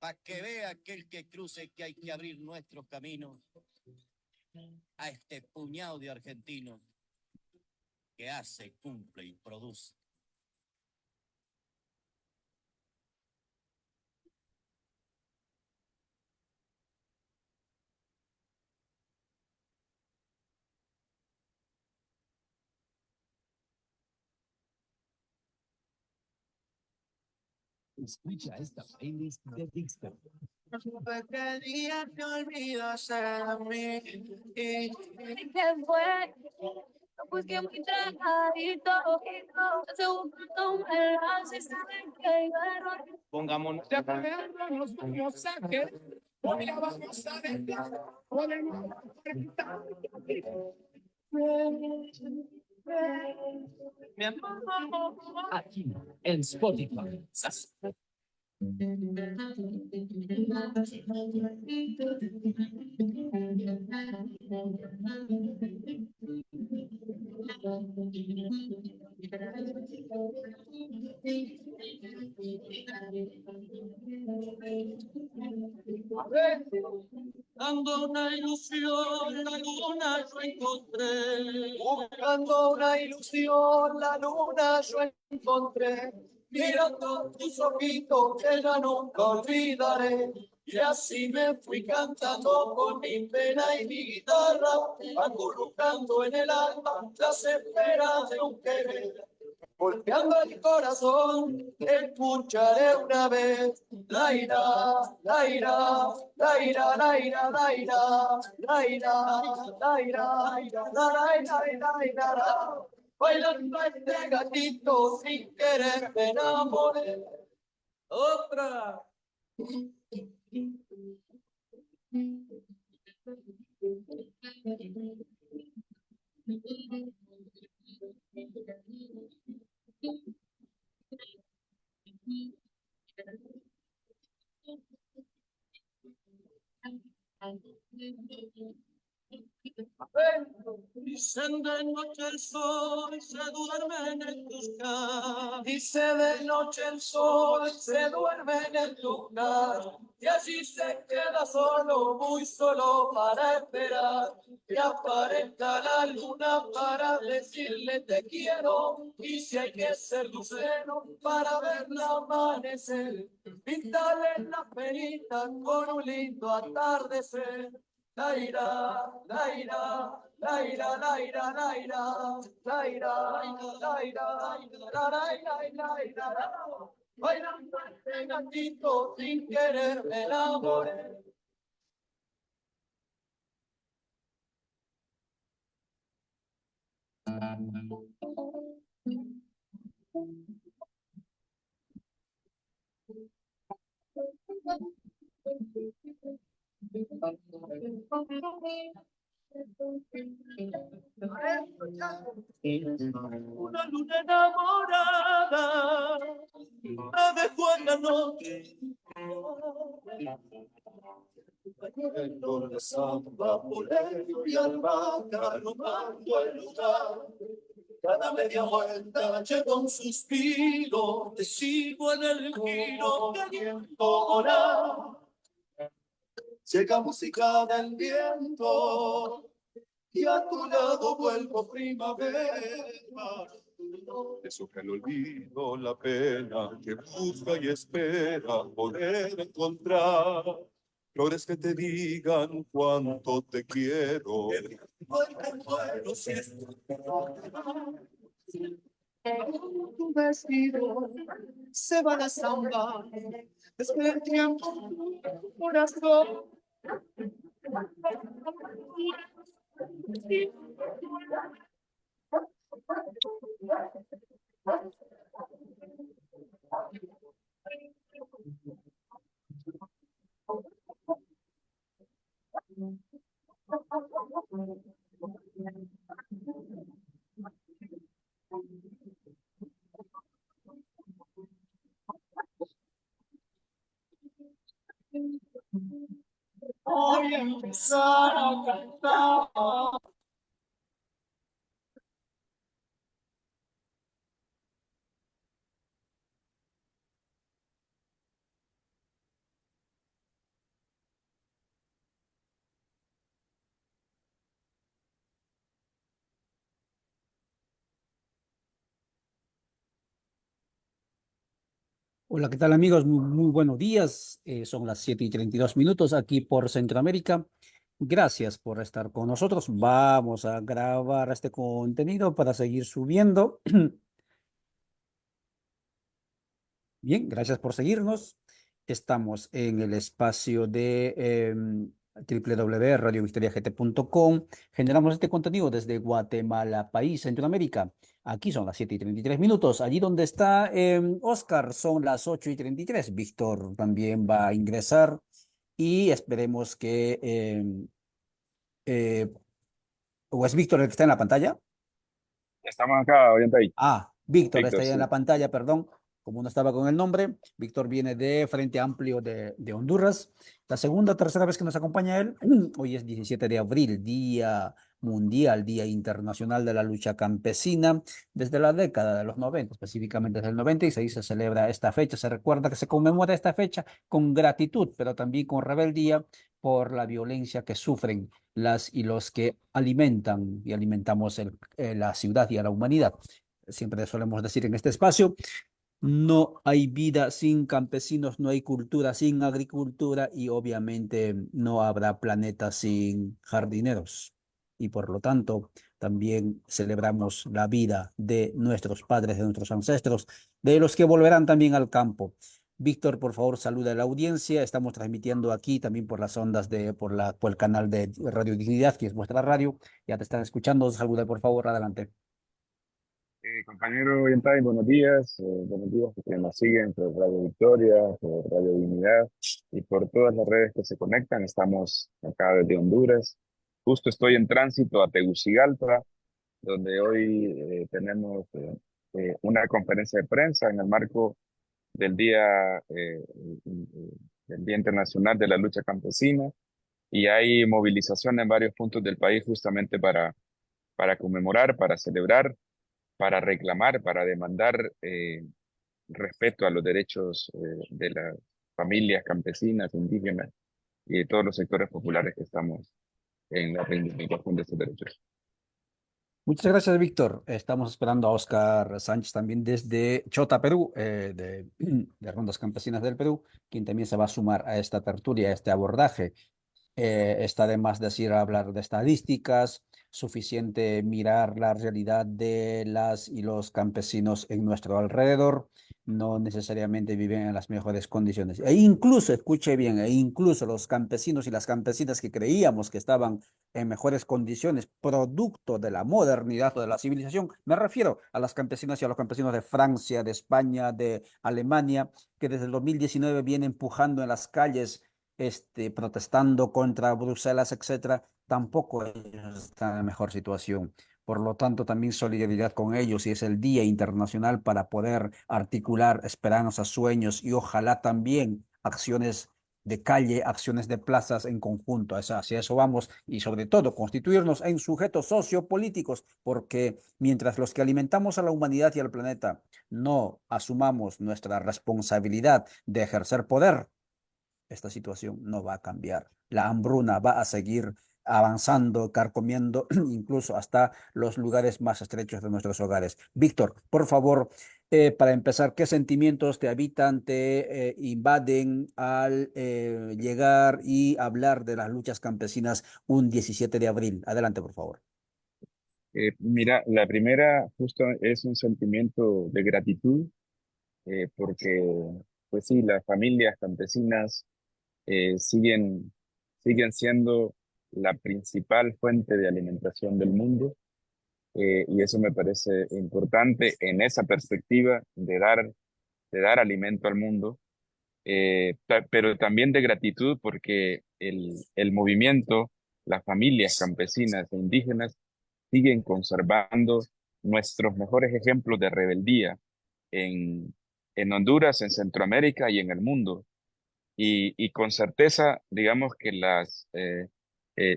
para que vea aquel que cruce que hay que abrir nuestros caminos a este puñado de argentinos que hace, cumple y produce. Escucha esta playlist de Dixon. Porque día te olvidas de mí. ¿Qué fue? Pues que muy trajadito, se buscó un enlace y saben que hay error. Pongámonos de acuerdo, nos vamos a que hoy la vamos a dejar. Podemos contar. Mi amor. Aquí en Spotify. Buscando una ilusión, la luna yo encontré. Buscando una ilusión, la luna yo encontré. Mirando tus ojitos que ya nunca olvidaré. Y así me fui cantando con mi pena y mi guitarra, acurrucando en el alma las esperas de un querer. Golpeando el corazón, escucharé una vez. La ira, la ira, la ira, la ira, la ira, la ira, la ira, la ira, bailando este gatito sin querer me enamoré. Otra. Dicen de noche el sol se duerme en el buscar. Dice de noche el sol se duerme en el lugar y allí se queda solo, muy solo para esperar que aparezca la luna para decirle te quiero. Y si hay que ser lucero para verla amanecer, pintale la perita con un lindo atardecer. La ira, la ira, la ira, la ira, la ira, la ira, la ira, la ira, bailando este gatito sin querer me enamoré. Una luna enamorada me dejó en la noche. Bailando la samba por y albahaca, robando el lugar. Cada media vuelta llega un suspiro, Te sigo en el giro del viento volar. Llega música del viento y a tu lado vuelvo primavera. Eso que el olvido, la pena que busca y espera poder encontrar. Flores que te digan cuánto te quiero. Bueno, si es tu vestido se va la samba, espera el tiempo, tu corazón. Voy a empezar a cantar. Hola, ¿qué tal amigos? Muy buenos días. Son las 7:32 aquí por Centroamérica. Gracias por estar con nosotros. Vamos a grabar este contenido para seguir subiendo. Bien, gracias por seguirnos. Estamos en el espacio de www.radiovictoriagt.com. Generamos este contenido desde Guatemala, país, Centroamérica. Aquí son las 7:33. Allí donde está Oscar son las 8:33. Víctor también va a ingresar y esperemos que... eh, ¿o es Víctor el que está en la pantalla? Estamos acá, oyente ahí. Víctor está Víctor, ahí en sí. la pantalla, perdón, como no estaba con el nombre. Víctor viene de Frente Amplio de Honduras. La segunda o tercera vez que nos acompaña él. Hoy es 17 de abril, Día Mundial, Día Internacional de la Lucha Campesina. Desde la década de los 90, específicamente desde el 96, se celebra esta fecha. Se recuerda que se conmemora esta fecha con gratitud, pero también con rebeldía por la violencia que sufren las y los que alimentan y alimentamos la ciudad y a la humanidad. Siempre solemos decir en este espacio, no hay vida sin campesinos, no hay cultura sin agricultura y obviamente no habrá planeta sin jardineros. Y por lo tanto, también celebramos la vida de nuestros padres, de nuestros ancestros, de los que volverán también al campo. Víctor, por favor, saluda a la audiencia. Estamos transmitiendo aquí también por las ondas por el canal de Radio Dignidad, que es vuestra radio. Ya te están escuchando. Saluda, por favor, adelante. Compañero Oyentay, buenos días que nos siguen por Radio Victoria, por Radio Dignidad y por todas las redes que se conectan. Estamos acá desde Honduras. Justo estoy en tránsito a Tegucigalpa, donde hoy tenemos una conferencia de prensa en el marco del del Día Internacional de la Lucha Campesina, y hay movilización en varios puntos del país justamente para conmemorar, para celebrar, para reclamar, para demandar respeto a los derechos de las familias campesinas, indígenas y de todos los sectores populares que estamos en la reivindicación de estos derechos. Muchas gracias, Víctor. Estamos esperando a Oscar Sánchez también desde Chota, Perú, de Rondas Campesinas del Perú, quien también se va a sumar a esta tertulia, a este abordaje. Está de más decir hablar de estadísticas, suficiente mirar la realidad de las y los campesinos en nuestro alrededor. No necesariamente viven en las mejores condiciones. E incluso, escuche bien, e incluso los campesinos y las campesinas que creíamos que estaban en mejores condiciones, producto de la modernidad o de la civilización, me refiero a las campesinas y a los campesinos de Francia, de España, de Alemania, que desde el 2019 vienen empujando en las calles protestando contra Bruselas, etcétera, tampoco ellos están en mejor situación. Por lo tanto, también solidaridad con ellos y es el Día Internacional para poder articular esperanzas, sueños y ojalá también acciones de calle, acciones de plazas en conjunto. Hacia eso vamos y sobre todo constituirnos en sujetos sociopolíticos, porque mientras los que alimentamos a la humanidad y al planeta no asumamos nuestra responsabilidad de ejercer poder, esta situación no va a cambiar. La hambruna va a seguir avanzando, carcomiendo incluso hasta los lugares más estrechos de nuestros hogares. Víctor, por favor, para empezar, ¿qué sentimientos te habitan, te invaden al llegar y hablar de las luchas campesinas un 17 de abril? Adelante, por favor. Mira, la primera justo es un sentimiento de gratitud, porque, pues sí, las familias campesinas siguen, siguen siendo la principal fuente de alimentación del mundo, y eso me parece importante en esa perspectiva de dar alimento al mundo, pero también de gratitud porque el movimiento, las familias campesinas e indígenas siguen conservando nuestros mejores ejemplos de rebeldía en Honduras, en Centroamérica y en el mundo. Y con certeza, digamos que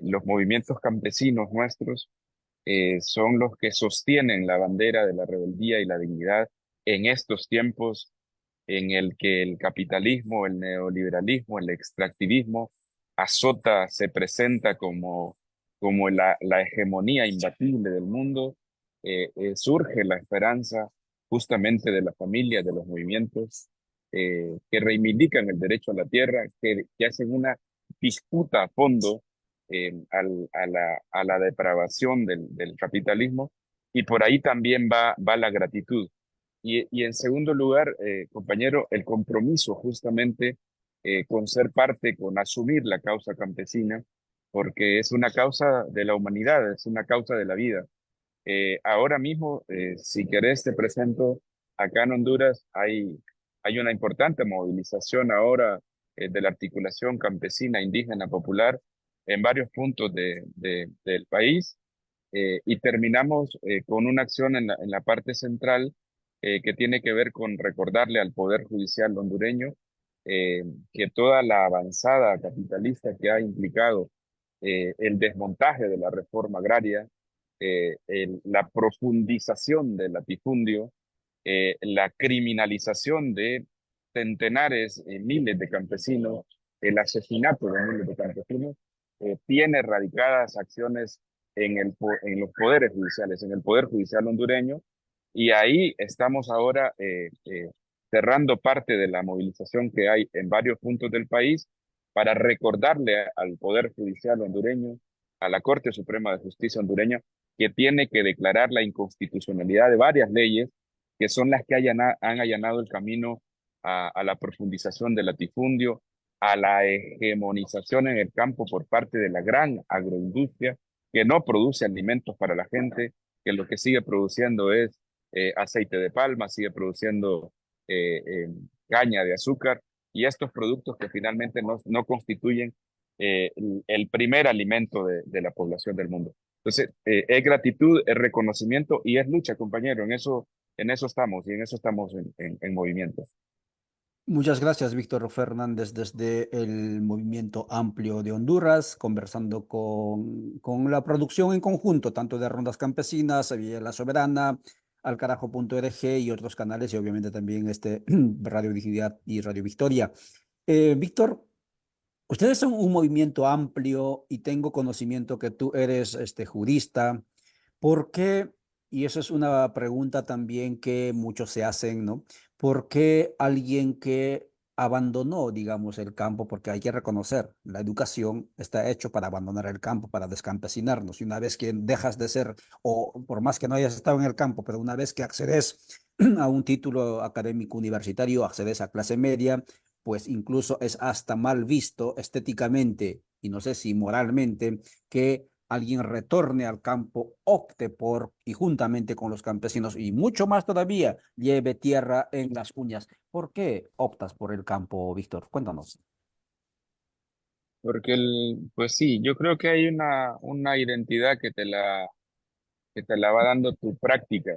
los movimientos campesinos nuestros son los que sostienen la bandera de la rebeldía y la dignidad en estos tiempos en el que el capitalismo, el neoliberalismo, el extractivismo azota, se presenta como la hegemonía imbatible del mundo. Surge la esperanza justamente de la familia, de los movimientos, que reivindican el derecho a la tierra, que hacen una disputa a fondo a la depravación del capitalismo, y por ahí también va la gratitud. Y en segundo lugar, compañero, el compromiso justamente con ser parte, con asumir la causa campesina, porque es una causa de la humanidad, es una causa de la vida. Ahora mismo, si querés, te presento, acá en Honduras hay una importante movilización ahora de la articulación campesina, indígena, popular en varios puntos del país, y terminamos con una acción en la parte central que tiene que ver con recordarle al Poder Judicial hondureño que toda la avanzada capitalista que ha implicado el desmontaje de la reforma agraria, la profundización del latifundio, la criminalización de centenares, miles de campesinos, el asesinato de miles de campesinos, tiene radicadas acciones en los poderes judiciales, en el Poder Judicial hondureño, y ahí estamos ahora cerrando parte de la movilización que hay en varios puntos del país para recordarle al Poder Judicial hondureño, a la Corte Suprema de Justicia hondureña, que tiene que declarar la inconstitucionalidad de varias leyes que son las que han allanado el camino a la profundización del latifundio, a la hegemonización en el campo por parte de la gran agroindustria que no produce alimentos para la gente, que lo que sigue produciendo es aceite de palma, sigue produciendo eh, eh, caña de azúcar, y estos productos que finalmente no constituyen el primer alimento de la población del mundo. Entonces, es gratitud, es reconocimiento y es lucha, compañero. En eso estamos y en eso estamos en movimiento. Muchas gracias, Víctor Fernández, desde el Movimiento Amplio de Honduras, conversando con la producción en conjunto, tanto de Rondas Campesinas, Villa La Soberana, Alcarajo.org y otros canales, y obviamente también Radio Dignidad y Radio Victoria. Víctor, ustedes son un movimiento amplio y tengo conocimiento que tú eres jurista. ¿Por qué? Y eso es una pregunta también que muchos se hacen, ¿no? ¿Por qué alguien que abandonó, digamos, el campo? Porque hay que reconocer, la educación está hecho para abandonar el campo, para descampesinarnos. Y una vez que dejas de ser, o por más que no hayas estado en el campo, pero una vez que accedes a un título académico universitario, accedes a clase media, pues incluso es hasta mal visto estéticamente y no sé si moralmente que alguien retorne al campo, opte por y juntamente con los campesinos y mucho más todavía lleve tierra en las uñas. ¿Por qué optas por el campo, Víctor? Cuéntanos. Porque pues sí, yo creo que hay una identidad que te la va dando tu práctica.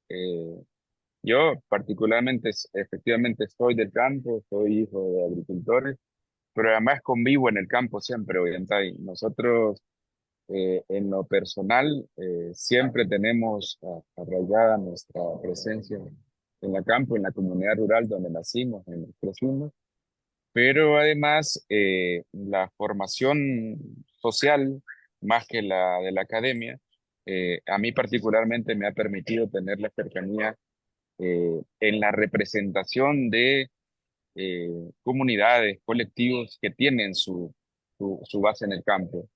Eh, yo particularmente, efectivamente, soy del campo, soy hijo de agricultores, pero además convivo en el campo siempre, Ollantay. Nosotros, en lo personal, siempre tenemos arraigada nuestra presencia en la campo, en la comunidad rural donde nacimos, en crecimos, pero además la formación social, más que la de la academia, a mí particularmente me ha permitido tener la cercanía en la representación de comunidades, colectivos que tienen su base en el campo.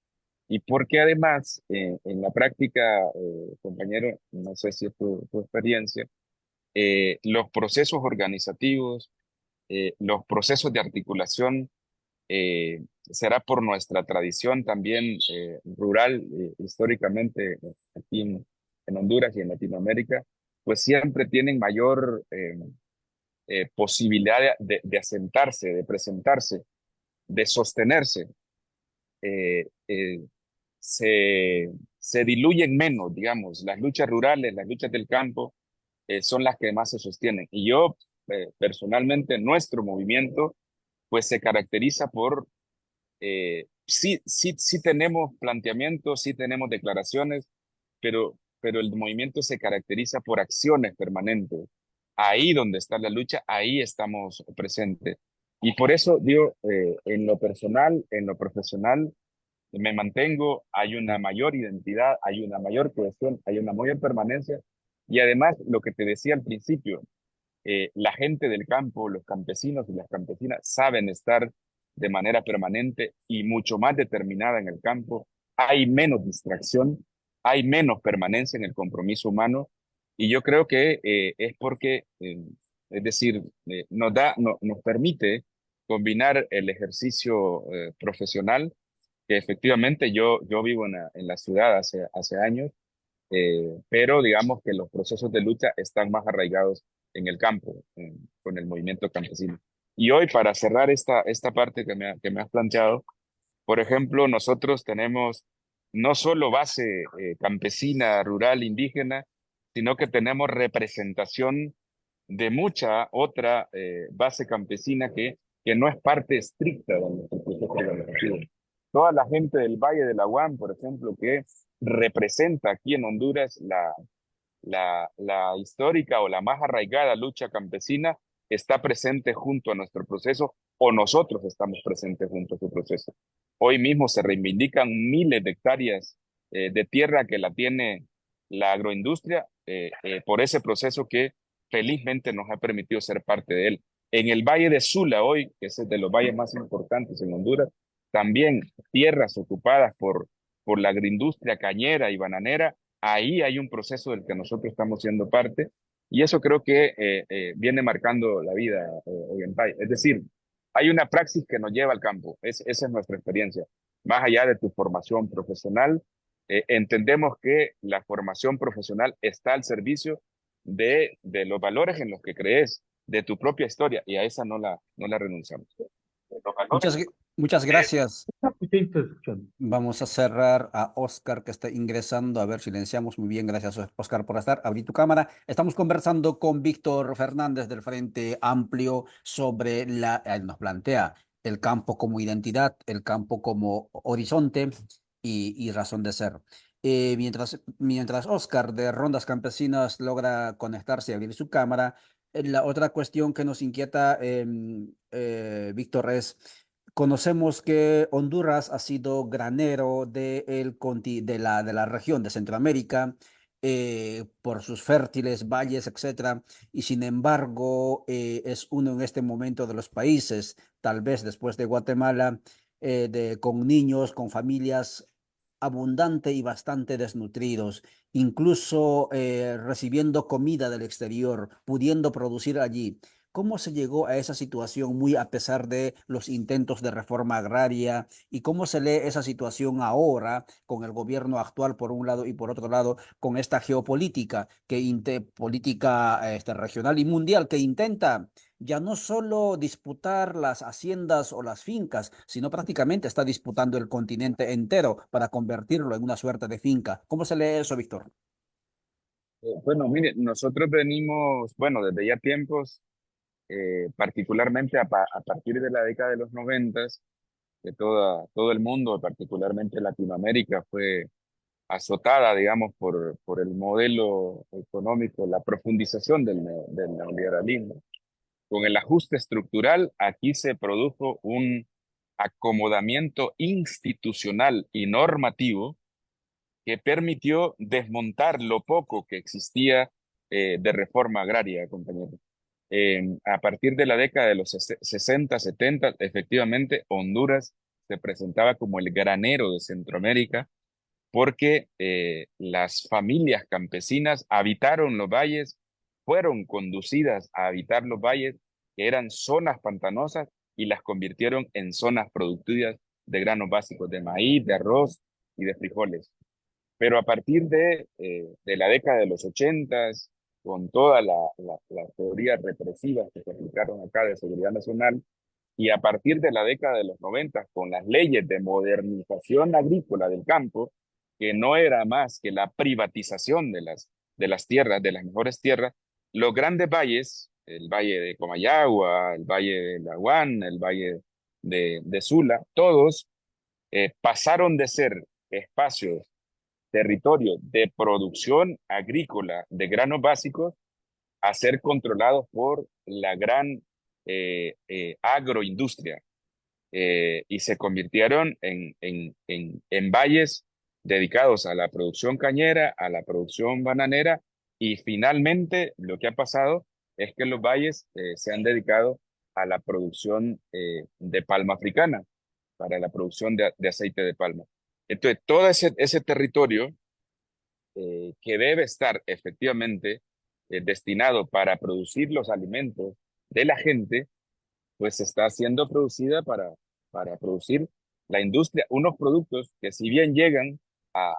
Y porque además, en la práctica, compañero, no sé si es tu experiencia, los procesos organizativos, los procesos de articulación, será por nuestra tradición también rural, históricamente aquí en Honduras y en Latinoamérica, pues siempre tienen mayor posibilidad de asentarse, de presentarse, de sostenerse. eh, eh, se, se diluyen menos, digamos, las luchas rurales, las luchas del campo, son las que más se sostienen. Y yo, personalmente, nuestro movimiento, pues se caracteriza por, sí tenemos planteamientos, sí tenemos declaraciones, pero el movimiento se caracteriza por acciones permanentes. Ahí donde está la lucha, ahí estamos presentes. Y por eso, digo, en lo personal, en lo profesional, me mantengo, hay una mayor identidad, hay una mayor cohesión, hay una mayor permanencia. Y además, lo que te decía al principio, la gente del campo, los campesinos y las campesinas saben estar de manera permanente y mucho más determinada en el campo. Hay menos distracción, hay menos permanencia en el compromiso humano y yo creo que es porque, es decir, nos permite combinar el ejercicio profesional, que efectivamente yo vivo en la ciudad hace años, pero digamos que los procesos de lucha están más arraigados en el campo, con el movimiento campesino. Y hoy, para cerrar esta parte que me has planteado, por ejemplo, nosotros tenemos no solo base campesina, rural, indígena, sino que tenemos representación de mucha otra base campesina que no es parte estricta de nuestro proceso organizativo. Toda la gente del Valle de la UAM, por ejemplo, que representa aquí en Honduras la histórica o la más arraigada lucha campesina, está presente junto a nuestro proceso o nosotros estamos presentes junto a su proceso. Hoy mismo se reivindican miles de hectáreas de tierra que la tiene la agroindustria por ese proceso que felizmente nos ha permitido ser parte de él. En el Valle de Sula hoy, que es de los valles más importantes en Honduras, también tierras ocupadas por la agroindustria cañera y bananera, ahí hay un proceso del que nosotros estamos siendo parte y eso creo que viene marcando la vida hoy en día. Es decir, hay una praxis que nos lleva al campo, esa es nuestra experiencia. Más allá de tu formación profesional, entendemos que la formación profesional está al servicio de los valores en los que crees, de tu propia historia y a esa no la renunciamos. Los valores Muchas gracias. Sí, te escucho. Vamos a cerrar a Oscar que está ingresando. A ver, silenciamos. Muy bien, gracias Oscar por estar. Abrí tu cámara. Estamos conversando con Víctor Fernández del Frente Amplio sobre él nos plantea el campo como identidad, el campo como horizonte y razón de ser. Mientras Oscar de Rondas Campesinas logra conectarse y abrir su cámara, la otra cuestión que nos inquieta, Víctor, es... Conocemos que Honduras ha sido granero de la región de Centroamérica por sus fértiles valles, etcétera, y sin embargo es uno en este momento de los países, tal vez después de Guatemala, con niños, con familias abundante y bastante desnutridos, incluso recibiendo comida del exterior, pudiendo producir allí. ¿Cómo se llegó a esa situación muy a pesar de los intentos de reforma agraria? ¿Y cómo se lee esa situación ahora con el gobierno actual por un lado y por otro lado con esta geopolítica política regional y mundial que intenta ya no solo disputar las haciendas o las fincas, sino prácticamente está disputando el continente entero para convertirlo en una suerte de finca? ¿Cómo se lee eso, Víctor? Bueno, mire, nosotros venimos, bueno, desde ya tiempos, particularmente a partir de la década de los 90, que todo el mundo, particularmente Latinoamérica, fue azotada, digamos, por el modelo económico, la profundización del neoliberalismo. Con el ajuste estructural, aquí se produjo un acomodamiento institucional y normativo que permitió desmontar lo poco que existía de reforma agraria, compañero. A partir de la década de los 60, 70, efectivamente, Honduras se presentaba como el granero de Centroamérica porque las familias campesinas habitaron los valles, fueron conducidas a habitar los valles, que eran zonas pantanosas, y las convirtieron en zonas productivas de granos básicos, de maíz, de arroz y de frijoles. Pero a partir de la década de los 80, con toda la teoría represiva que se aplicaron acá de seguridad nacional, y a partir de la década de los 90, con las leyes de modernización agrícola del campo, que no era más que la privatización de las tierras, de las mejores tierras, los grandes valles, el valle de Comayagua, el valle de Laguán, el valle de Sula, todos pasaron de ser espacios, territorios de producción agrícola de granos básicos a ser controlados por la gran agroindustria y se convirtieron en valles dedicados a la producción cañera, a la producción bananera y finalmente lo que ha pasado es que los valles se han dedicado a la producción de palma africana, para la producción de aceite de palma. Entonces, todo ese territorio que debe estar efectivamente destinado para producir los alimentos de la gente, pues está siendo producida para producir la industria, unos productos que si bien llegan a,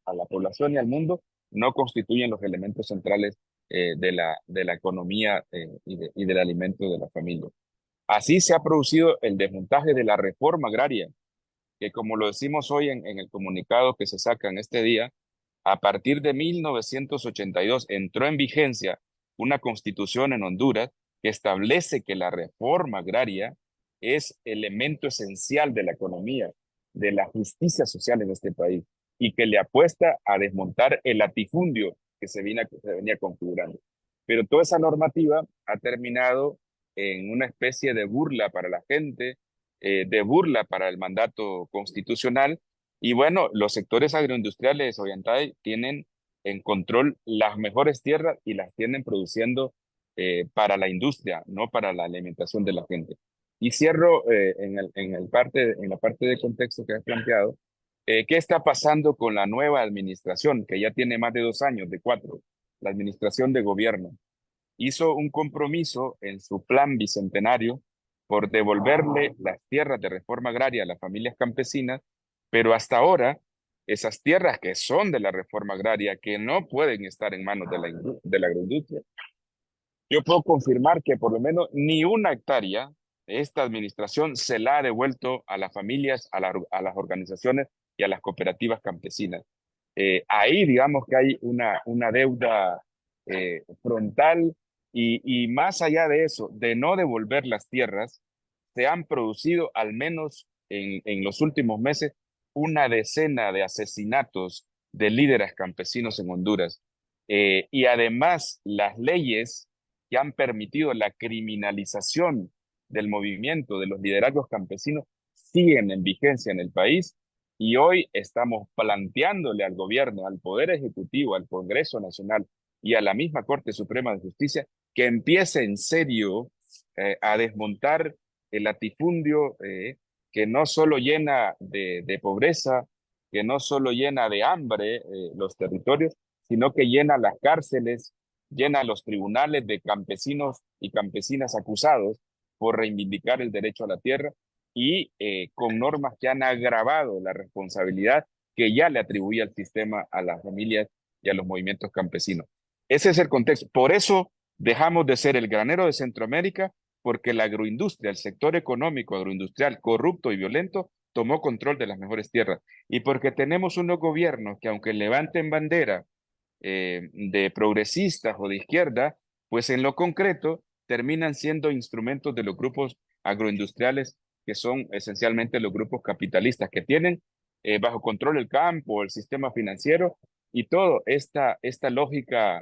a la población y al mundo, no constituyen los elementos centrales de la economía y del alimento de la familia. Así se ha producido el desmontaje de la reforma agraria, que como lo decimos hoy en el comunicado que se saca en este día, a partir de 1982 entró en vigencia una constitución en Honduras que establece que la reforma agraria es elemento esencial de la economía, de la justicia social en este país, y que le apuesta a desmontar el latifundio que se venía configurando. Pero toda esa normativa ha terminado en una especie de burla para la gente, de burla para el mandato constitucional. Y bueno, los sectores agroindustriales orientales tienen en control las mejores tierras y las tienen produciendo para la industria, no para la alimentación de la gente. Y cierro en la parte de contexto que has planteado. ¿Qué está pasando con la nueva administración, que ya tiene más de 2 años, de 4? La administración de gobierno hizo un compromiso en su plan bicentenario por devolverle las tierras de reforma agraria a las familias campesinas, pero hasta ahora esas tierras que son de la reforma agraria, que no pueden estar en manos de la agroindustria, yo puedo confirmar que por lo menos ni una hectárea de esta administración se la ha devuelto a las familias, a las organizaciones y a las cooperativas campesinas. Ahí digamos que hay una deuda frontal y más allá de eso, de no devolver las tierras, se han producido al menos en los últimos meses una decena de asesinatos de líderes campesinos en Honduras. Y además las leyes que han permitido la criminalización del movimiento de los liderazgos campesinos siguen en vigencia en el país y hoy estamos planteándole al gobierno, al Poder Ejecutivo, al Congreso Nacional y a la misma Corte Suprema de Justicia que empiece en serio a desmontar el latifundio que no solo llena de pobreza, que no solo llena de hambre los territorios, sino que llena las cárceles, llena los tribunales de campesinos y campesinas acusados por reivindicar el derecho a la tierra y con normas que han agravado la responsabilidad que ya le atribuía el sistema a las familias y a los movimientos campesinos. Ese es el contexto. Por eso dejamos de ser el granero de Centroamérica, porque la agroindustria, el sector económico agroindustrial corrupto y violento, tomó control de las mejores tierras. Y porque tenemos unos gobiernos que aunque levanten bandera de progresistas o de izquierda, pues en lo concreto terminan siendo instrumentos de los grupos agroindustriales que son esencialmente los grupos capitalistas que tienen bajo control el campo, el sistema financiero y toda esta lógica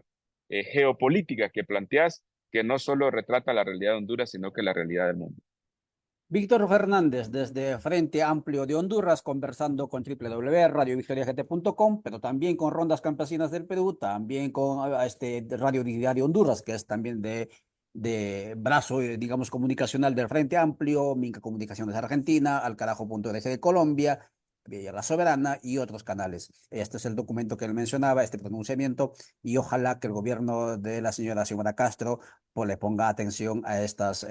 geopolítica que planteas, que no solo retrata la realidad de Honduras, sino que la realidad del mundo. Víctor Fernández, desde Frente Amplio de Honduras, conversando con www.radiovictoriagt.com, pero también con Rondas Campesinas del Perú, también con Radio Diario Honduras, que es también de brazo, digamos, comunicacional del Frente Amplio, Minca Comunicaciones de Argentina, Alcarajo.org de Colombia, Villa La Soberana y otros canales. Este es el documento que él mencionaba, este pronunciamiento, y ojalá que el gobierno de la señora Xiomara Castro pues, le ponga atención a estos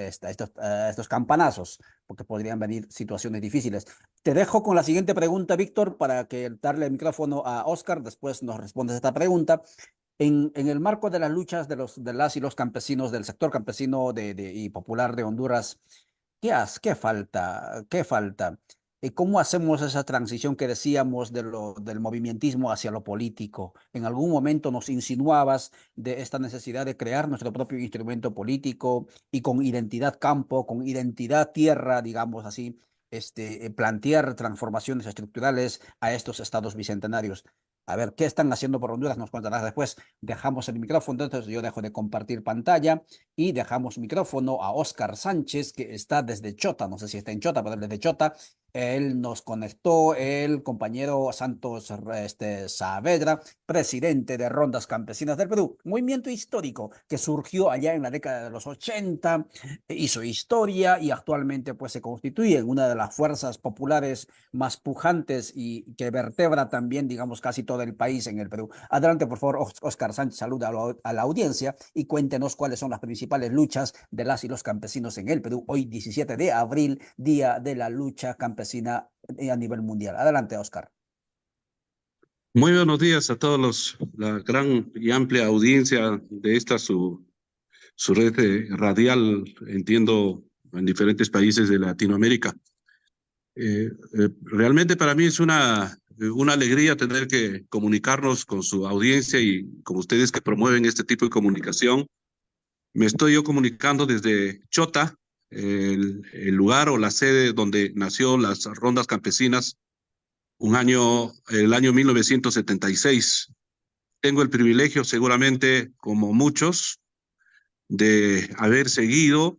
campanazos, porque podrían venir situaciones difíciles. Te dejo con la siguiente pregunta, Víctor, para que darle el micrófono a Oscar, después nos respondes esta pregunta. En el marco de las luchas de las y los campesinos, del sector campesino y popular de Honduras, ¿qué falta? ¿Qué falta? ¿Cómo hacemos esa transición que decíamos del movimentismo hacia lo político? En algún momento nos insinuabas de esta necesidad de crear nuestro propio instrumento político y con identidad campo, con identidad tierra, digamos así, plantear transformaciones estructurales a estos estados bicentenarios. A ver, ¿qué están haciendo por Honduras? Nos contarás después. Dejamos el micrófono, entonces yo dejo de compartir pantalla y dejamos micrófono a Oscar Sánchez, que está desde Chota, no sé si está en Chota, pero desde Chota, Él nos conectó, el compañero Santos Saavedra, presidente de Rondas Campesinas del Perú, movimiento histórico que surgió allá en la década de los 80, hizo historia y actualmente pues se constituye en una de las fuerzas populares más pujantes y que vertebra también, digamos, casi todo el país en el Perú. Adelante, por favor, Oscar Sánchez, saluda a la audiencia y cuéntenos cuáles son las principales luchas de las y los campesinos en el Perú, hoy 17 de abril, Día de la Lucha Campesina a nivel mundial. Adelante, Oscar. Muy buenos días a todos la gran y amplia audiencia de esta su red radial, entiendo, en diferentes países de Latinoamérica. Realmente para mí es una alegría tener que comunicarnos con su audiencia y con ustedes que promueven este tipo de comunicación. Me estoy yo comunicando desde Chota, el lugar o la sede donde nació las Rondas Campesinas, el año 1976. Tengo el privilegio, seguramente como muchos, de haber seguido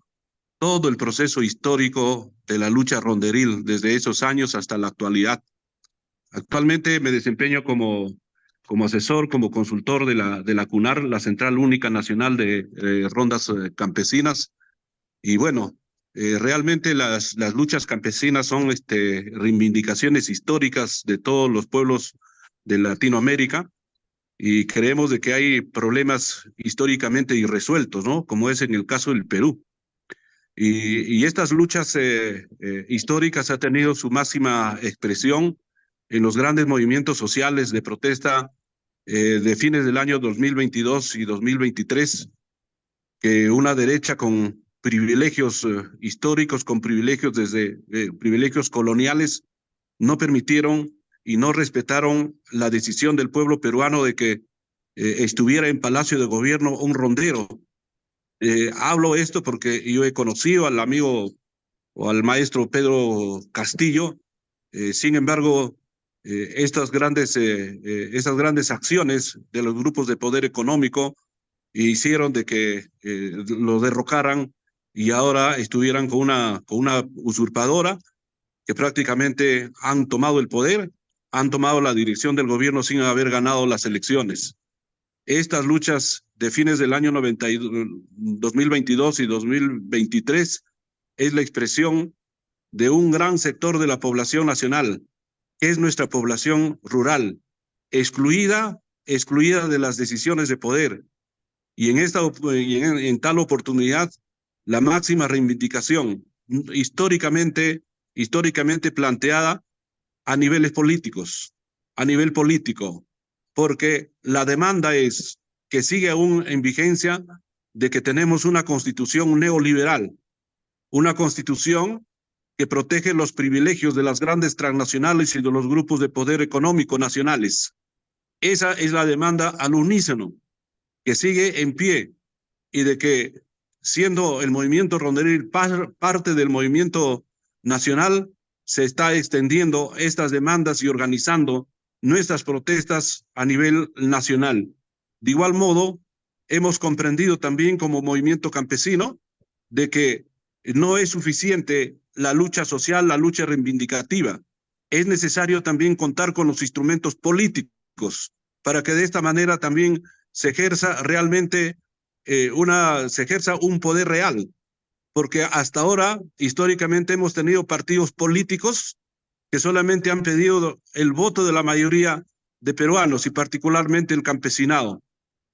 todo el proceso histórico de la lucha ronderil desde esos años hasta la actualidad. Actualmente me desempeño como asesor, como consultor de la CUNAR, la Central Única Nacional de Rondas Campesinas. Y bueno, realmente las luchas campesinas son reivindicaciones históricas de todos los pueblos de Latinoamérica y creemos de que hay problemas históricamente irresueltos, ¿no? Como es en el caso del Perú. Y estas luchas históricas han tenido su máxima expresión en los grandes movimientos sociales de protesta de fines del año 2022 y 2023, que una derecha con privilegios históricos, con privilegios privilegios coloniales, no permitieron y no respetaron la decisión del pueblo peruano de que estuviera en Palacio de Gobierno un rondero. Hablo esto porque yo he conocido al amigo o al maestro Pedro Castillo. Sin embargo, estas grandes acciones de los grupos de poder económico hicieron de que lo derrocaran y ahora estuvieran con una usurpadora que prácticamente han tomado el poder, han tomado la dirección del gobierno sin haber ganado las elecciones. Estas luchas de fines del año 2022 y 2023 es la expresión de un gran sector de la población nacional, que es nuestra población rural, excluida de las decisiones de poder. Y en tal oportunidad, la máxima reivindicación históricamente planteada a nivel político, porque la demanda es que sigue aún en vigencia de que tenemos una constitución neoliberal, una constitución que protege los privilegios de las grandes transnacionales y de los grupos de poder económico nacionales. Esa es la demanda al unísono, que sigue en pie, y de que, siendo el movimiento ronderil parte del movimiento nacional, se está extendiendo estas demandas y organizando nuestras protestas a nivel nacional. De igual modo, hemos comprendido también como movimiento campesino de que no es suficiente la lucha social, la lucha reivindicativa. Es necesario también contar con los instrumentos políticos para que de esta manera también se ejerza realmente un poder real, porque hasta ahora, históricamente, hemos tenido partidos políticos que solamente han pedido el voto de la mayoría de peruanos y particularmente el campesinado.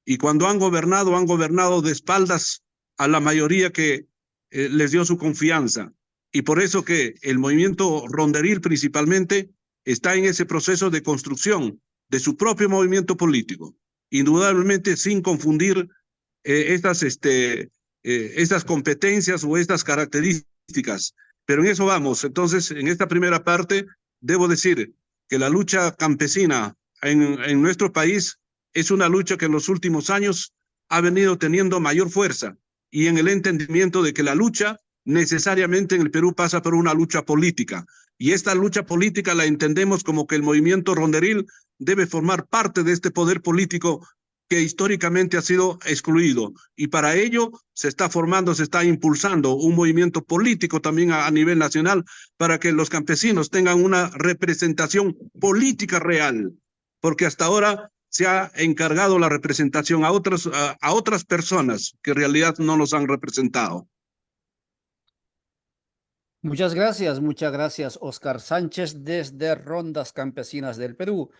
Y cuando han gobernado de espaldas a la mayoría que les dio su confianza. Y por eso que el movimiento ronderil principalmente está en ese proceso de construcción de su propio movimiento político, indudablemente sin confundir estas competencias o estas características. Pero en eso vamos. Entonces, en esta primera parte, debo decir que la lucha campesina en nuestro país es una lucha que en los últimos años ha venido teniendo mayor fuerza, y en el entendimiento de que la lucha necesariamente en el Perú pasa por una lucha política. Y esta lucha política la entendemos como que el movimiento ronderil debe formar parte de este poder político que históricamente ha sido excluido. Y para ello se está formando, se está impulsando un movimiento político también a nivel nacional para que los campesinos tengan una representación política real, porque hasta ahora se ha encargado la representación a otras personas que en realidad no nos han representado. Muchas gracias, Oscar Sánchez, desde Rondas Campesinas del Perú.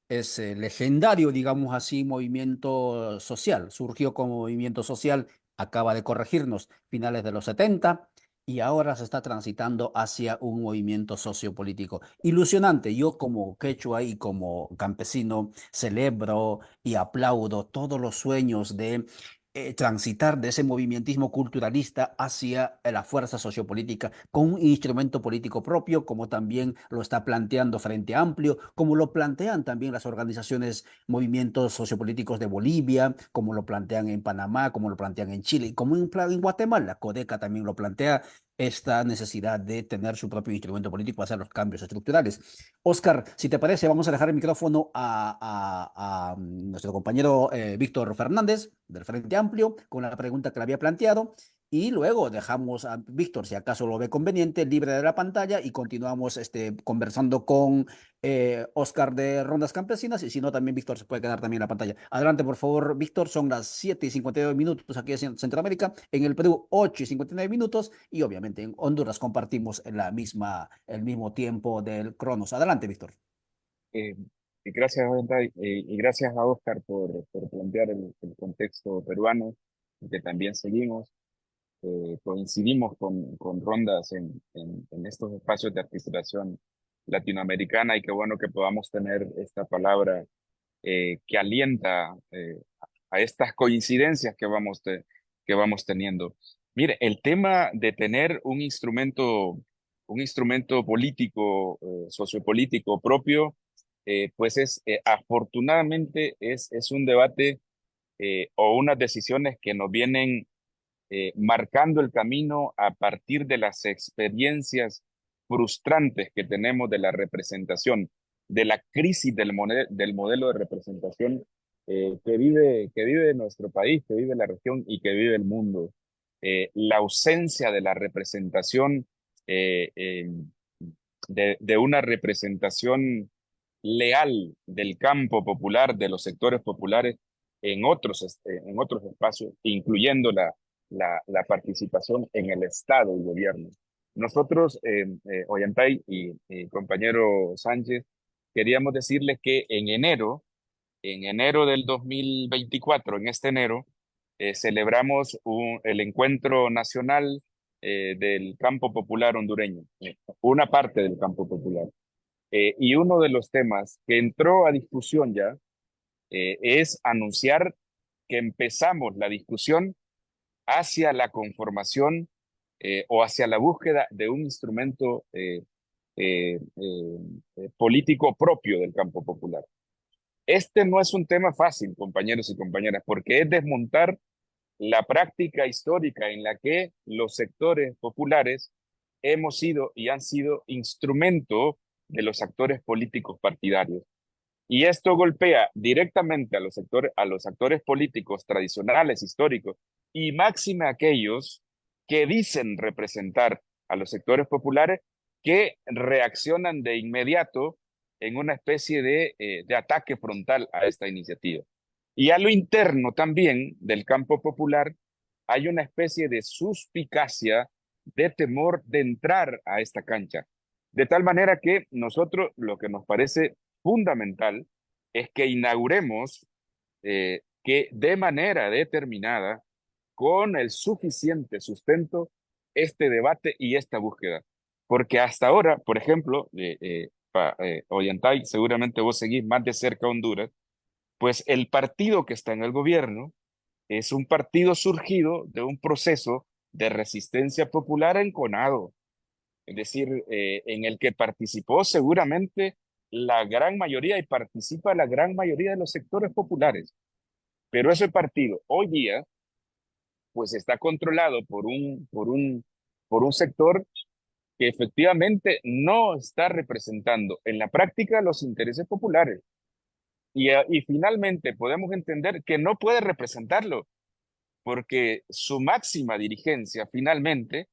Es legendario, digamos así, movimiento social. Surgió como movimiento social, acaba de corregirnos, finales de los 70, y ahora se está transitando hacia un movimiento sociopolítico. Ilusionante. Yo como quechua y como campesino celebro y aplaudo todos los sueños de transitar de ese movimentismo culturalista hacia la fuerza sociopolítica con un instrumento político propio, como también lo está planteando Frente Amplio, como lo plantean también las organizaciones, movimientos sociopolíticos de Bolivia, como lo plantean en Panamá, como lo plantean en Chile, y como en Guatemala. Codeca también lo plantea, esta necesidad de tener su propio instrumento político para hacer los cambios estructurales. Oscar, si te parece, vamos a dejar el micrófono a nuestro compañero Víctor Fernández, del Frente Amplio, con la pregunta que le había planteado, y luego dejamos a Víctor, si acaso lo ve conveniente, libre de la pantalla, y continuamos conversando con Oscar de Rondas Campesinas, y si no, también Víctor se puede quedar también en la pantalla. Adelante, por favor, Víctor, son las 7:59 aquí en Centroamérica, en el Perú 8:59, y obviamente en Honduras compartimos el mismo tiempo del Cronos. Adelante, Víctor. Eh, y gracias, Ollantay, y gracias a Oscar por plantear el contexto peruano, que también seguimos. Coincidimos con Rondas en estos espacios de articulación latinoamericana, y qué bueno que podamos tener esta palabra que alienta a estas coincidencias que vamos teniendo. Mire, el tema de tener un instrumento político, sociopolítico propio, pues afortunadamente es un debate o unas decisiones que nos vienen marcando el camino a partir de las experiencias frustrantes que tenemos de la representación, de la crisis del modelo de representación que vive nuestro país, que vive la región y que vive el mundo. La ausencia de la representación, eh, eh, de una representación leal del campo popular, de los sectores populares en otros espacios, incluyendo la participación en el Estado y gobierno. Nosotros, Ollantay y compañero Sánchez, queríamos decirles que en enero del 2024, en este enero, celebramos el encuentro nacional del campo popular hondureño, una parte del campo popular. Y uno de los temas que entró a discusión ya es anunciar que empezamos la discusión hacia la conformación o hacia la búsqueda de un instrumento político propio del campo popular. Este no es un tema fácil, compañeros y compañeras, porque es desmontar la práctica histórica en la que los sectores populares hemos sido y han sido instrumento de los actores políticos partidarios. Y esto golpea directamente a los actores políticos tradicionales, históricos, y máxime aquellos que dicen representar a los sectores populares, que reaccionan de inmediato en una especie de ataque frontal a esta iniciativa. Y a lo interno también del campo popular hay una especie de suspicacia, de temor de entrar a esta cancha. De tal manera que nosotros lo que nos parece fundamental es que inauguremos que de manera determinada, con el suficiente sustento, este debate y esta búsqueda. Porque hasta ahora, por ejemplo, Ollantay, seguramente vos seguís más de cerca Honduras, pues el partido que está en el gobierno es un partido surgido de un proceso de resistencia popular enconado, es decir, en el que participó seguramente la gran mayoría y participa la gran mayoría de los sectores populares. Pero ese partido hoy día pues está controlado por un sector que efectivamente no está representando en la práctica los intereses populares. y finalmente podemos entender que no puede representarlo, porque su máxima dirigencia finalmente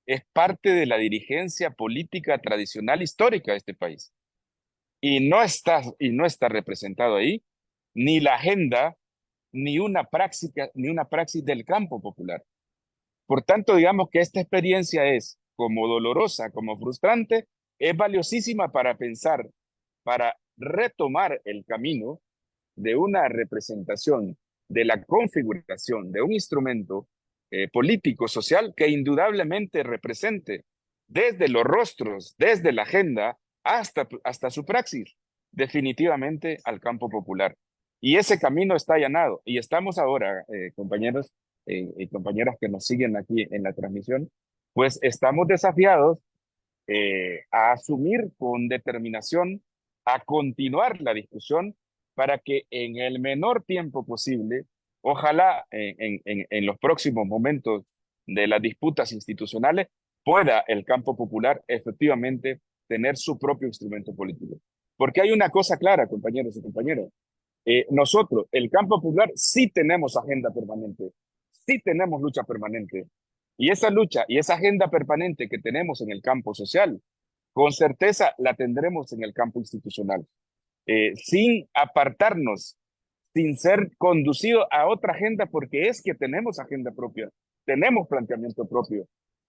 es parte de la dirigencia política tradicional histórica de este país. Y no está representado ahí ni la agenda, ni una praxis del campo popular. Por tanto, digamos que esta experiencia es, como dolorosa, como frustrante, es valiosísima para pensar, para retomar el camino de una representación, de la configuración de un instrumento político, social, que indudablemente represente desde los rostros, desde la agenda, hasta su praxis, definitivamente al campo popular. Y ese camino está allanado. Y estamos ahora, compañeros y compañeras que nos siguen aquí en la transmisión, pues estamos desafiados a asumir con determinación, a continuar la discusión para que en el menor tiempo posible, ojalá en los próximos momentos de las disputas institucionales, pueda el campo popular efectivamente tener su propio instrumento político. Porque hay una cosa clara, compañeros y compañeras. Nosotros, el campo popular, sí tenemos agenda permanente, sí tenemos lucha permanente. Y esa lucha y esa agenda permanente que tenemos en el campo social, con certeza la tendremos en el campo institucional, sin apartarnos, sin ser conducido a otra agenda, porque es que tenemos agenda propia, tenemos planteamiento propio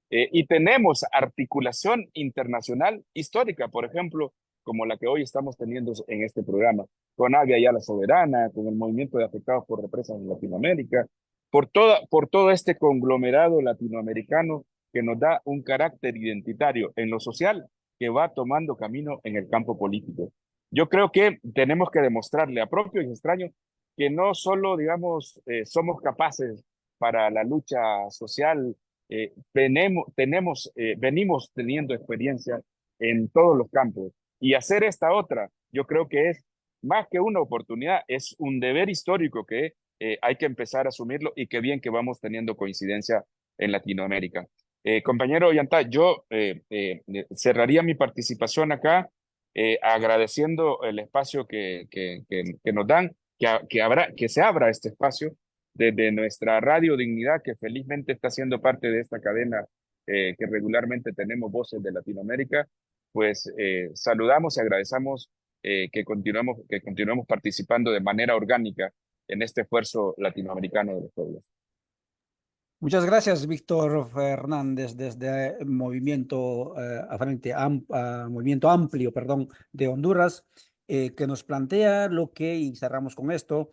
y tenemos articulación internacional histórica, por ejemplo, como la que hoy estamos teniendo en este programa, con Avia Yala Soberana, con el movimiento de afectados por represas en Latinoamérica, por todo este conglomerado latinoamericano que nos da un carácter identitario en lo social que va tomando camino en el campo político. Yo creo que tenemos que demostrarle a propios y extraños que no solo, digamos, somos capaces para la lucha social, venimos teniendo experiencia en todos los campos. Y hacer esta otra, yo creo que es más que una oportunidad, es un deber histórico que hay que empezar a asumirlo y qué bien que vamos teniendo coincidencia en Latinoamérica. Compañero Ollantá, yo cerraría mi participación acá agradeciendo el espacio que nos dan, que se abra este espacio desde nuestra Radio Dignidad, que felizmente está siendo parte de esta cadena que regularmente tenemos Voces de Latinoamérica, pues saludamos y agradecemos que continuemos participando de manera orgánica en este esfuerzo latinoamericano de los pueblos. Muchas gracias, Víctor Fernández, desde Movimiento, Movimiento Amplio, perdón, de Honduras, que nos plantea lo que, y cerramos con esto,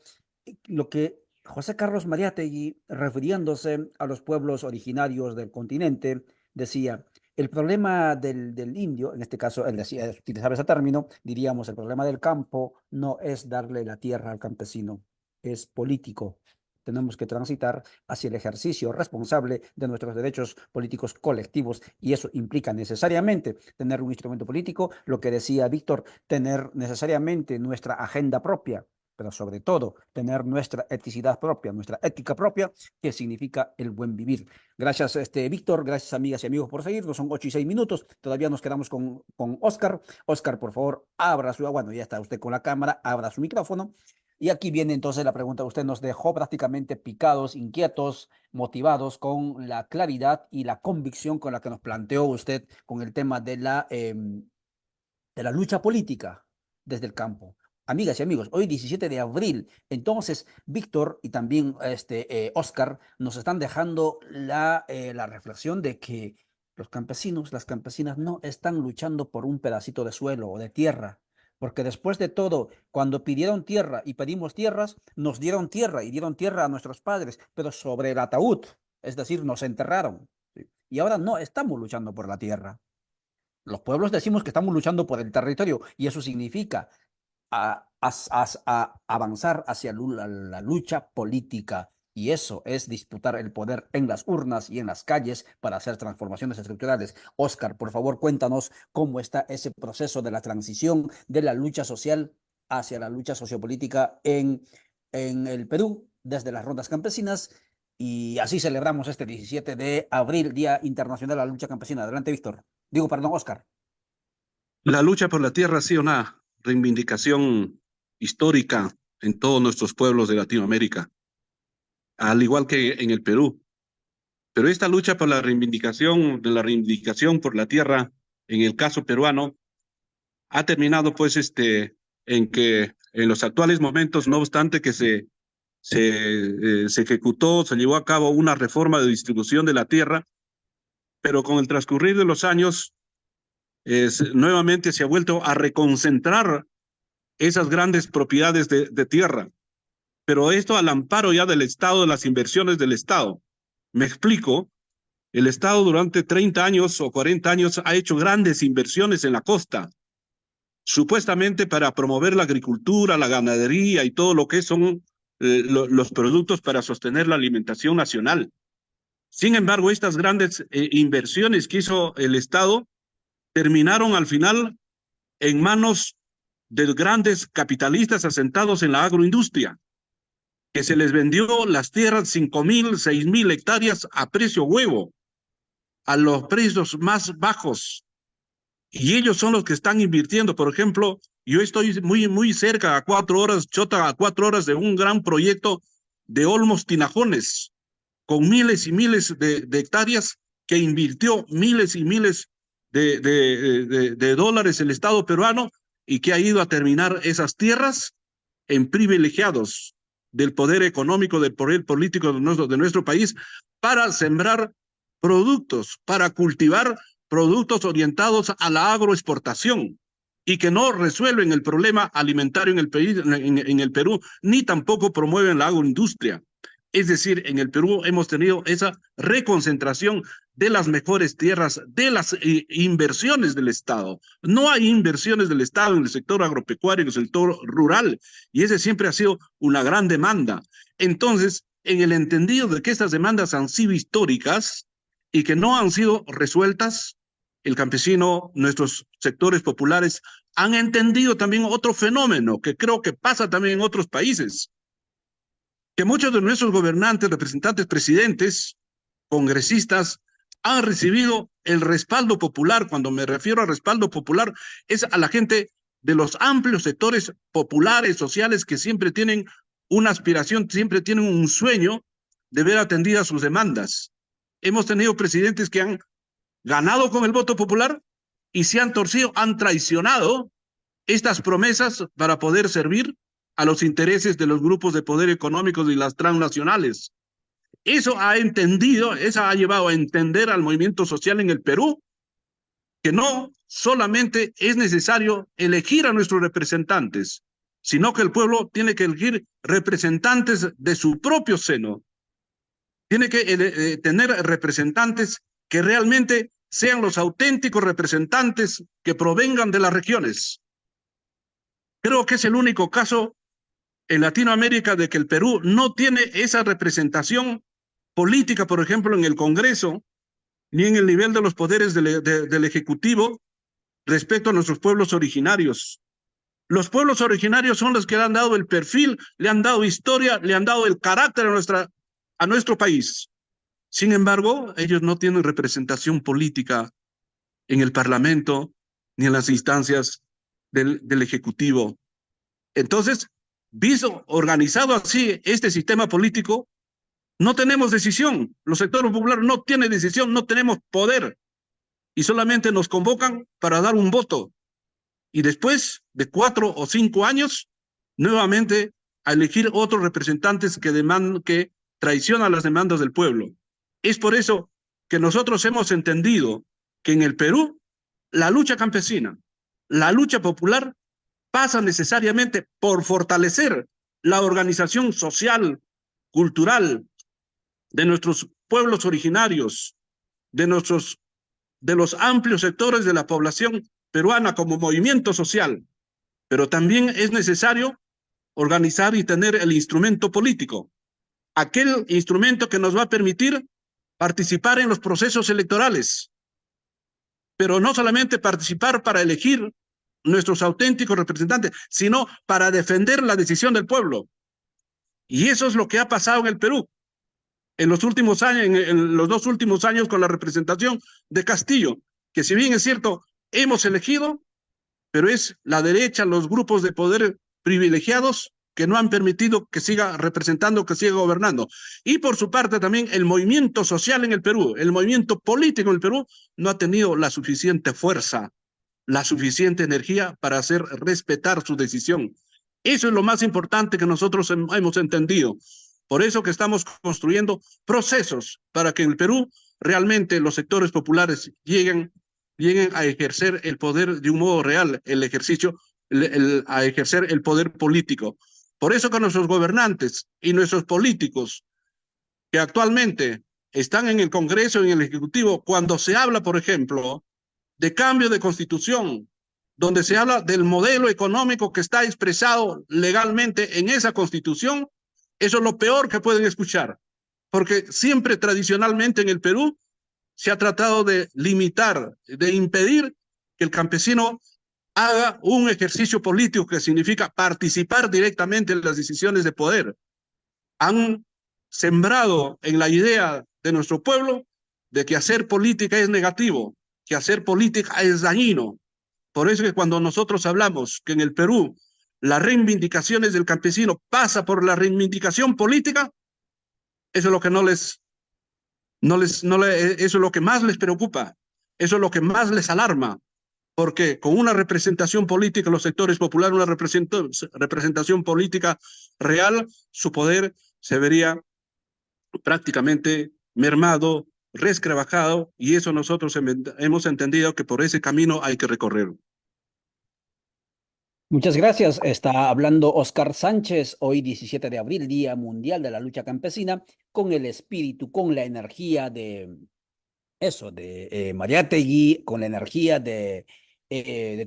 lo que José Carlos Mariátegui, refiriéndose a los pueblos originarios del continente, decía: el problema del indio, en este caso, él decía, utilizaba ese término, diríamos, el problema del campo no es darle la tierra al campesino, es político. Tenemos que transitar hacia el ejercicio responsable de nuestros derechos políticos colectivos y eso implica necesariamente tener un instrumento político, lo que decía Víctor, tener necesariamente nuestra agenda propia, pero sobre todo tener nuestra eticidad propia, nuestra ética propia, que significa el buen vivir. Gracias, Víctor, gracias amigas y amigos por seguirnos, son 8 y 6 minutos, todavía nos quedamos con Oscar. Oscar, por favor, abra bueno, ya está usted con la cámara, abra su micrófono. Y aquí viene entonces la pregunta. Usted nos dejó prácticamente picados, inquietos, motivados con la claridad y la convicción con la que nos planteó usted con el tema de la lucha política desde el campo. Amigas y amigos, hoy 17 de abril, entonces Víctor y también Oscar nos están dejando la reflexión de que los campesinos, las campesinas no están luchando por un pedacito de suelo o de tierra, porque después de todo, cuando pidieron tierra y pedimos tierras, nos dieron tierra y dieron tierra a nuestros padres, pero sobre el ataúd, es decir, nos enterraron. ¿Sí? Y ahora no estamos luchando por la tierra. Los pueblos decimos que estamos luchando por el territorio y eso significa avanzar hacia la lucha política. Y eso es disputar el poder en las urnas y en las calles para hacer transformaciones estructurales. Oscar, por favor, cuéntanos cómo está ese proceso de la transición de la lucha social hacia la lucha sociopolítica en el Perú, desde las rondas campesinas. Y así celebramos este 17 de abril, Día Internacional de la Lucha Campesina. Adelante, Víctor. Perdón, Oscar. La lucha por la tierra ha sido una reivindicación histórica en todos nuestros pueblos de Latinoamérica, al igual que en el Perú. Pero esta lucha por la reivindicación por la tierra, en el caso peruano, ha terminado pues en que en los actuales momentos, no obstante que se ejecutó, se llevó a cabo una reforma de distribución de la tierra, pero con el transcurrir de los años, nuevamente se ha vuelto a reconcentrar esas grandes propiedades de tierra, pero esto al amparo ya del Estado, de las inversiones del Estado. Me explico, el Estado durante 30 años o 40 años ha hecho grandes inversiones en la costa, supuestamente para promover la agricultura, la ganadería y todo lo que son los productos para sostener la alimentación nacional. Sin embargo, estas grandes inversiones que hizo el Estado terminaron al final en manos de grandes capitalistas asentados en la agroindustria, que se les vendió las tierras 5.000, 6.000 hectáreas a precio huevo, a los precios más bajos. Y ellos son los que están invirtiendo. Por ejemplo, yo estoy muy cerca, a 4 horas, Chota, a 4 horas de un gran proyecto de Olmos Tinajones, con miles y miles de hectáreas que invirtió miles y miles de dólares el Estado peruano y que ha ido a terminar esas tierras en privilegiados del poder económico, del poder político de nuestro país, para sembrar productos, para cultivar productos orientados a la agroexportación y que no resuelven el problema alimentario en el país, en el Perú, ni tampoco promueven la agroindustria. Es decir, en el Perú hemos tenido esa reconcentración de las mejores tierras, de las inversiones del Estado. No hay inversiones del Estado en el sector agropecuario, en el sector rural, y ese siempre ha sido una gran demanda. Entonces, en el entendido de que estas demandas han sido históricas y que no han sido resueltas, el campesino, nuestros sectores populares, han entendido también otro fenómeno que creo que pasa también en otros países, que muchos de nuestros gobernantes, representantes, presidentes, congresistas, han recibido el respaldo popular. Cuando me refiero a respaldo popular, es a la gente de los amplios sectores populares, sociales, que siempre tienen una aspiración, siempre tienen un sueño de ver atendidas sus demandas. Hemos tenido presidentes que han ganado con el voto popular y se han torcido, han traicionado estas promesas para poder servir a los intereses de los grupos de poder económicos y las transnacionales. Eso ha llevado a entender al movimiento social en el Perú que no solamente es necesario elegir a nuestros representantes, sino que el pueblo tiene que elegir representantes de su propio seno. Tiene que tener representantes que realmente sean los auténticos representantes que provengan de las regiones. Creo que es el único caso en Latinoamérica de que el Perú no tiene esa representación política, por ejemplo, en el Congreso, ni en el nivel de los poderes del Ejecutivo respecto a nuestros pueblos originarios. Los pueblos originarios son los que le han dado el perfil, le han dado historia, le han dado el carácter a nuestro país. Sin embargo, ellos no tienen representación política en el Parlamento ni en las instancias del Ejecutivo. Entonces, visto organizado así este sistema político, no tenemos decisión. Los sectores populares no tienen decisión, no tenemos poder. Y solamente nos convocan para dar un voto. Y después de 4 o 5 años, nuevamente a elegir otros representantes que traicionan las demandas del pueblo. Es por eso que nosotros hemos entendido que en el Perú la lucha campesina, la lucha popular, pasa necesariamente por fortalecer la organización social, cultural de nuestros pueblos originarios, de los amplios sectores de la población peruana como movimiento social. Pero también es necesario organizar y tener el instrumento político, aquel instrumento que nos va a permitir participar en los procesos electorales, pero no solamente participar para elegir nuestros auténticos representantes, sino para defender la decisión del pueblo. Y eso es lo que ha pasado en el Perú en los últimos años, en los 2 últimos años con la representación de Castillo, que si bien es cierto, hemos elegido, pero es la derecha, los grupos de poder privilegiados que no han permitido que siga representando, que siga gobernando. Y por su parte también el movimiento social en el Perú, el movimiento político en el Perú no ha tenido la suficiente fuerza, la suficiente energía para hacer respetar su decisión. Eso es lo más importante que nosotros hemos entendido. Por eso que estamos construyendo procesos para que en el Perú realmente los sectores populares lleguen a ejercer el poder de un modo real, el ejercicio, a ejercer el poder político. Por eso que nuestros gobernantes y nuestros políticos que actualmente están en el Congreso y en el Ejecutivo, cuando se habla, por ejemplo, de cambio de constitución, donde se habla del modelo económico que está expresado legalmente en esa constitución, eso es lo peor que pueden escuchar, porque siempre tradicionalmente en el Perú se ha tratado de limitar, de impedir que el campesino haga un ejercicio político que significa participar directamente en las decisiones de poder. Han sembrado en la idea de nuestro pueblo de que hacer política es negativo, que hacer política es dañino. Por eso que cuando nosotros hablamos que en el Perú las reivindicaciones del campesino pasa por la reivindicación política, eso es lo que eso es lo que más les preocupa, eso es lo que más les alarma, porque con una representación política, los sectores populares, una representación política real, su poder se vería prácticamente mermado, resquebrajado, y eso nosotros hemos entendido que por ese camino hay que recorrer. Muchas gracias. Está hablando Óscar Sánchez, hoy 17 de abril, Día Mundial de la Lucha Campesina, con el espíritu, con la energía de eso, de Mariátegui, con la energía de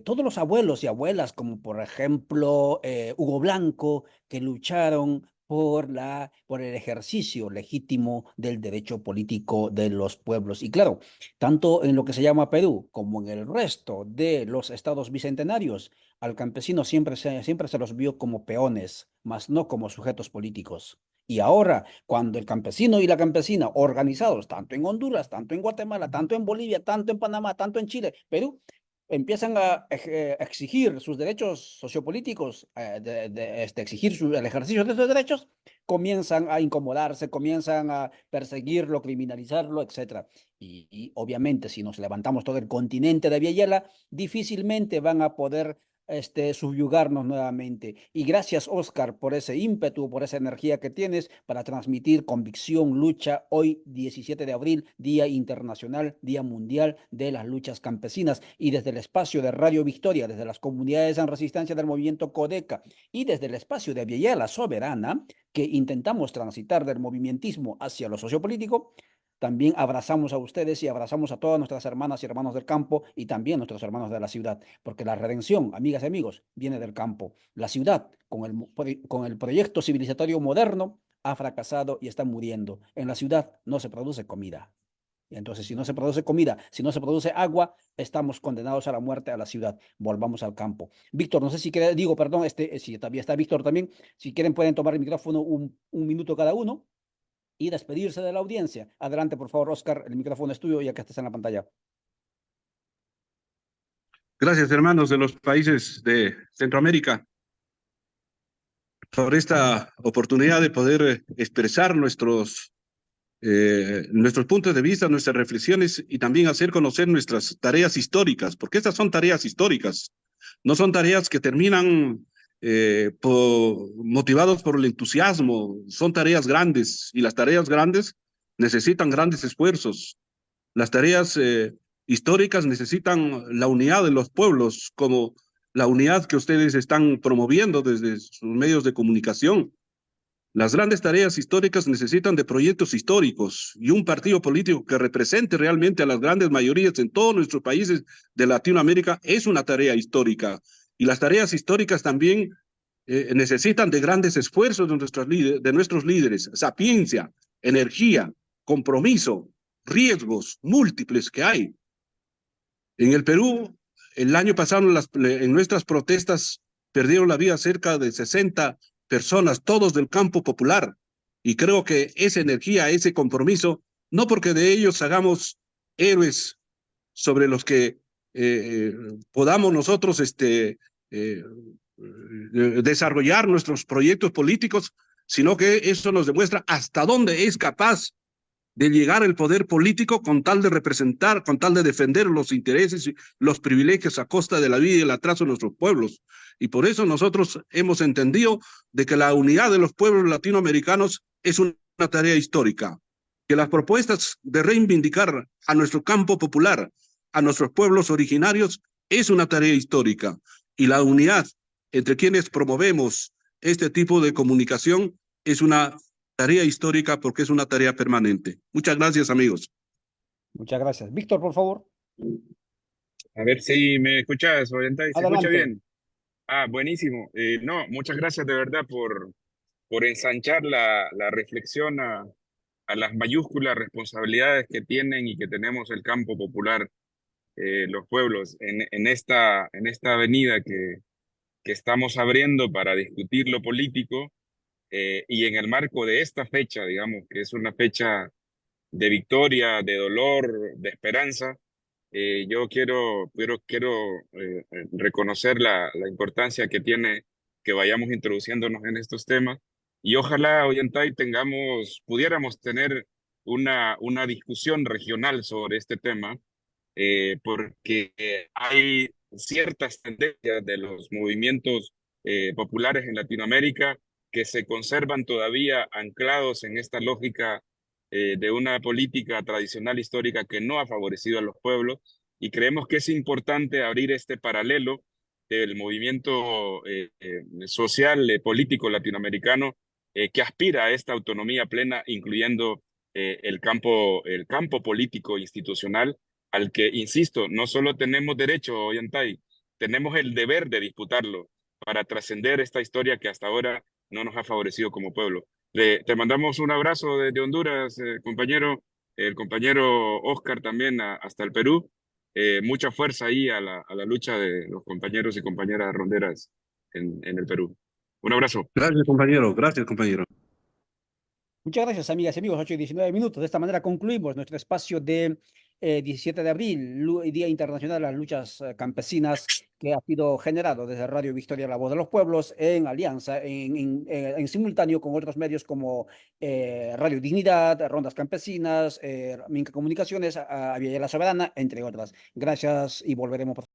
todos los abuelos y abuelas, como por ejemplo Hugo Blanco, que lucharon por el ejercicio legítimo del derecho político de los pueblos. Y claro, tanto en lo que se llama Perú como en el resto de los estados bicentenarios, al campesino siempre se los vio como peones, mas no como sujetos políticos. Y ahora, cuando el campesino y la campesina, organizados tanto en Honduras, tanto en Guatemala, tanto en Bolivia, tanto en Panamá, tanto en Chile, Perú, empiezan a exigir sus derechos sociopolíticos, exigir el ejercicio de esos derechos, comienzan a incomodarse, comienzan a perseguirlo, criminalizarlo, etc. Y obviamente, si nos levantamos todo el continente de Villela, difícilmente van a poder subyugarnos nuevamente. Y gracias, Óscar, por ese ímpetu, por esa energía que tienes para transmitir convicción, lucha, hoy 17 de abril, Día Internacional, Día Mundial de las Luchas Campesinas. Y desde el espacio de Radio Victoria, desde las comunidades en resistencia del movimiento Codeca y desde el espacio de Villela Soberana, que intentamos transitar del movimentismo hacia lo sociopolítico, también abrazamos a ustedes y abrazamos a todas nuestras hermanas y hermanos del campo y también nuestros hermanos de la ciudad, porque la redención, amigas y amigos, viene del campo. La ciudad, con el proyecto civilizatorio moderno, ha fracasado y está muriendo. En la ciudad no se produce comida. Y entonces, si no se produce comida, si no se produce agua, estamos condenados a la muerte a la ciudad. Volvamos al campo. Víctor, no sé si quiere, digo, perdón, si todavía está Víctor también, si quieren pueden tomar el micrófono un minuto cada uno y despedirse de la audiencia. Adelante, por favor, Óscar, el micrófono es tuyo ya que estás en la pantalla. Gracias, hermanos de los países de Centroamérica, por esta oportunidad de poder expresar nuestros puntos de vista, nuestras reflexiones y también hacer conocer nuestras tareas históricas, porque estas son tareas históricas, no son tareas que terminan motivados por el entusiasmo, son tareas grandes y las tareas grandes necesitan grandes esfuerzos. Las tareas históricas necesitan la unidad de los pueblos, como la unidad que ustedes están promoviendo desde sus medios de comunicación. Las grandes tareas históricas necesitan de proyectos históricos y un partido político que represente realmente a las grandes mayorías en todos nuestros países de Latinoamérica es una tarea histórica. Y las tareas históricas también necesitan de grandes esfuerzos de nuestros líderes, sapiencia, energía, compromiso, riesgos múltiples que hay. En el Perú, el año pasado en nuestras protestas perdieron la vida cerca de 60 personas, todos del campo popular. Y creo que esa energía, ese compromiso, no porque de ellos hagamos héroes sobre los que podamos nosotros desarrollar nuestros proyectos políticos, sino que eso nos demuestra hasta dónde es capaz de llegar el poder político con tal de representar, con tal de defender los intereses y los privilegios a costa de la vida y el atraso de nuestros pueblos. Y por eso nosotros hemos entendido de que la unidad de los pueblos latinoamericanos es una tarea histórica, que las propuestas de reivindicar a nuestro campo popular, a nuestros pueblos originarios, es una tarea histórica. Y la unidad entre quienes promovemos este tipo de comunicación es una tarea histórica porque es una tarea permanente. Muchas gracias, amigos. Muchas gracias. Víctor, por favor. A ver si me escuchas, Ollantay, ¿se escucha Adelante. bien? Ah, buenísimo. No, muchas gracias de verdad por ensanchar la reflexión a las mayúsculas responsabilidades que tienen y que tenemos el campo popular, los pueblos, en esta avenida que estamos abriendo para discutir lo político, y en el marco de esta fecha, digamos, que es una fecha de victoria, de dolor, de esperanza. Yo quiero reconocer la importancia que tiene que vayamos introduciéndonos en estos temas y ojalá Ollantay pudiéramos tener una discusión regional sobre este tema, porque hay ciertas tendencias de los movimientos populares en Latinoamérica que se conservan todavía anclados en esta lógica de una política tradicional histórica que no ha favorecido a los pueblos, y creemos que es importante abrir este paralelo del movimiento social, político latinoamericano, que aspira a esta autonomía plena, incluyendo el campo político institucional, al que, insisto, no solo tenemos derecho, Ollantay, tenemos el deber de disputarlo para trascender esta historia que hasta ahora no nos ha favorecido como pueblo. Te mandamos un abrazo desde Honduras, compañero, el compañero Oscar también hasta el Perú. Mucha fuerza ahí a la lucha de los compañeros y compañeras ronderas en el Perú. Un abrazo. Gracias, compañero. Gracias, compañero. Muchas gracias, amigas y amigos. 8:19. De esta manera concluimos nuestro espacio de 17 de abril, Día Internacional de las Luchas Campesinas, que ha sido generado desde Radio Victoria, La Voz de los Pueblos, en alianza, en simultáneo con otros medios como Radio Dignidad, Rondas Campesinas, Minca Comunicaciones, Avia La Soberana, entre otras. Gracias y volveremos.